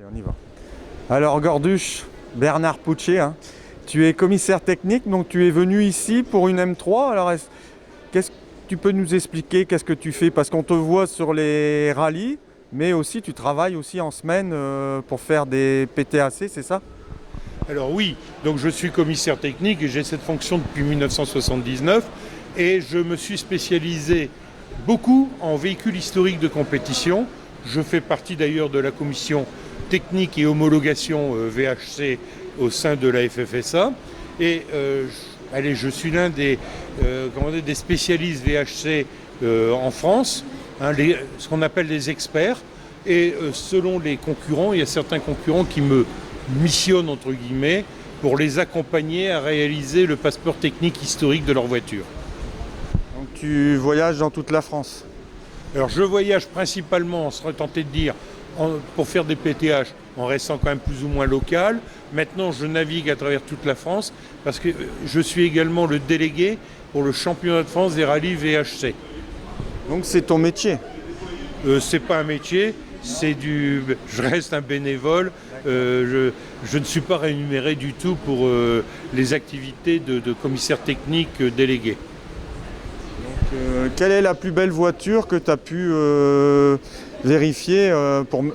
Allez, on y va. Alors, Gorduche, Bernard Pouchet, hein, tu es commissaire technique, donc tu es venu ici pour une M3. Alors, qu'est-ce que tu peux nous expliquer? Qu'est-ce que tu fais? Parce qu'on te voit sur les rallyes, mais aussi tu travailles aussi en semaine pour faire des PTAC, c'est ça? Alors oui, donc je suis commissaire technique et j'ai cette fonction depuis 1979 et je me suis spécialisé beaucoup en véhicules historiques de compétition. Je fais partie d'ailleurs de la commission technique et homologation VHC au sein de la FFSA et je suis l'un des spécialistes VHC en France, hein, ce qu'on appelle les experts. Et selon les concurrents, il y a certains concurrents qui me missionnent, entre guillemets, pour les accompagner à réaliser le passeport technique historique de leur voiture. Donc tu voyages dans toute la France? Alors je voyage principalement, on serait tenté de dire, pour faire des PTH, en restant quand même plus ou moins local. Maintenant, je navigue à travers toute la France parce que je suis également le délégué pour le championnat de France des rallyes VHC. Donc c'est ton métier? C'est pas un métier, je reste un bénévole. Je ne suis pas rémunéré du tout pour les activités de commissaire technique délégué. Donc, quelle est la plus belle voiture que tu as pu vérifier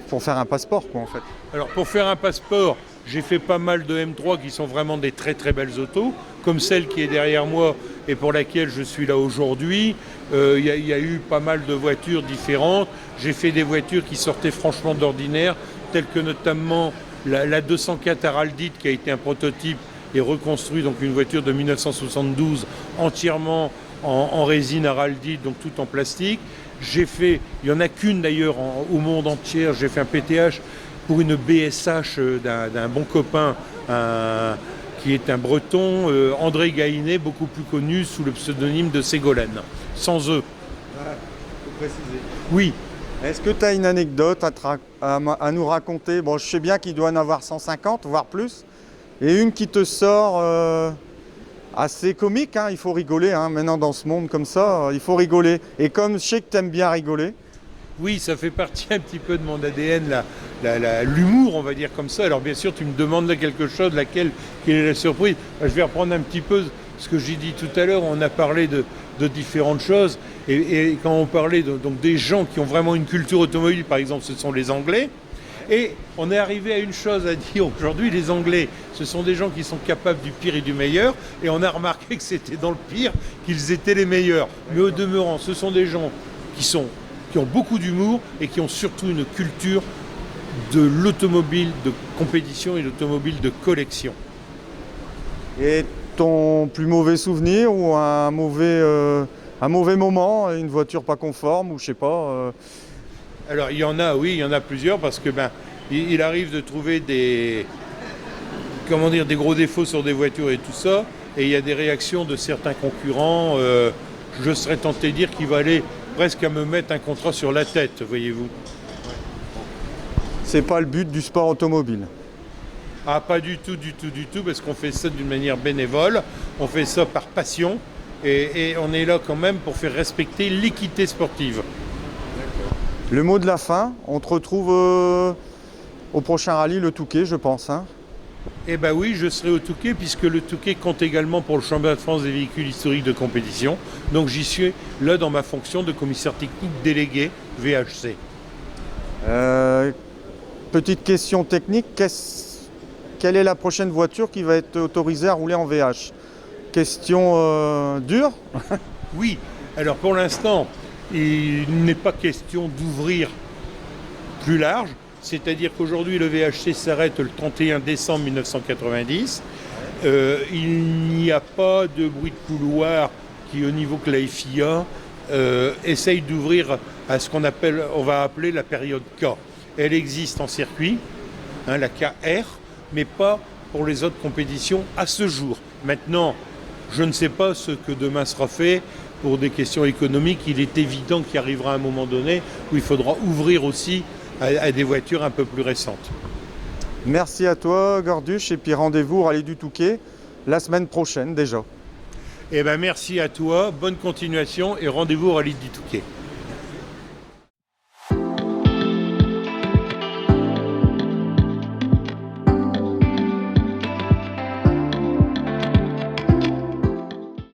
pour faire un passeport, quoi, en fait? Alors pour faire un passeport, j'ai fait pas mal de M3 qui sont vraiment des très très belles autos, comme celle qui est derrière moi et pour laquelle je suis là aujourd'hui. Il y a eu pas mal de voitures différentes. J'ai fait des voitures qui sortaient franchement d'ordinaire, telles que notamment la 204 Araldite qui a été un prototype et reconstruit, donc une voiture de 1972 entièrement en résine Araldite, donc tout en plastique. Il n'y en a qu'une d'ailleurs au monde entier, j'ai fait un PTH pour une BSH d'un bon copain qui est un breton, André Gaïnet, beaucoup plus connu sous le pseudonyme de Ségolène, sans eux. Faut préciser. Oui. Est-ce que tu as une anecdote à nous raconter? Bon, je sais bien qu'il doit en avoir 150, voire plus. Et une qui te sort assez comique, hein, il faut rigoler. Hein, maintenant, dans ce monde comme ça, il faut rigoler. Et comme je sais que tu aimes bien rigoler. Oui, ça fait partie un petit peu de mon ADN, l'humour, on va dire comme ça. Alors bien sûr, tu me demandes là quelque chose, quelle est la surprise? Je vais reprendre un petit peu ce que j'ai dit tout à l'heure. On a parlé de différentes choses. Et quand on parlait donc des gens qui ont vraiment une culture automobile, par exemple, ce sont les Anglais. Et on est arrivé à une chose à dire aujourd'hui, les Anglais, ce sont des gens qui sont capables du pire et du meilleur. Et on a remarqué que c'était dans le pire qu'ils étaient les meilleurs. Mais au demeurant, ce sont des gens qui ont beaucoup d'humour et qui ont surtout une culture de l'automobile de compétition et l'automobile de collection. Et ton plus mauvais souvenir ou un mauvais moment, une voiture pas conforme ou je sais pas Alors il y en a plusieurs parce que il arrive de trouver des gros défauts sur des voitures et tout ça, et il y a des réactions de certains concurrents. Je serais tenté de dire qu'il va aller presque à me mettre un contrat sur la tête, voyez-vous. C'est pas le but du sport automobile? Ah, pas du tout, parce qu'on fait ça d'une manière bénévole, on fait ça par passion, et on est là quand même pour faire respecter l'équité sportive. Le mot de la fin, on te retrouve au prochain rallye, le Touquet, je pense. Hein. Eh bien oui, je serai au Touquet, puisque le Touquet compte également pour le championnat de France des véhicules historiques de compétition. Donc j'y suis là dans ma fonction de commissaire technique délégué VHC. Petite question technique, quelle est la prochaine voiture qui va être autorisée à rouler en VH? Question dure? Oui, alors pour l'instant, il n'est pas question d'ouvrir plus large. C'est-à-dire qu'aujourd'hui, le VHC s'arrête le 31 décembre 1990. Il n'y a pas de bruit de couloir qui, au niveau que la FIA essaye d'ouvrir à ce on va appeler la période K. Elle existe en circuit, hein, la KR, mais pas pour les autres compétitions à ce jour. Maintenant, je ne sais pas ce que demain sera fait. Pour des questions économiques, il est évident qu'il arrivera un moment donné où il faudra ouvrir aussi à des voitures un peu plus récentes. Merci à toi, Gorduche, et puis rendez-vous au Rallye du Touquet la semaine prochaine déjà. Eh bien, merci à toi, bonne continuation et rendez-vous au Rallye du Touquet.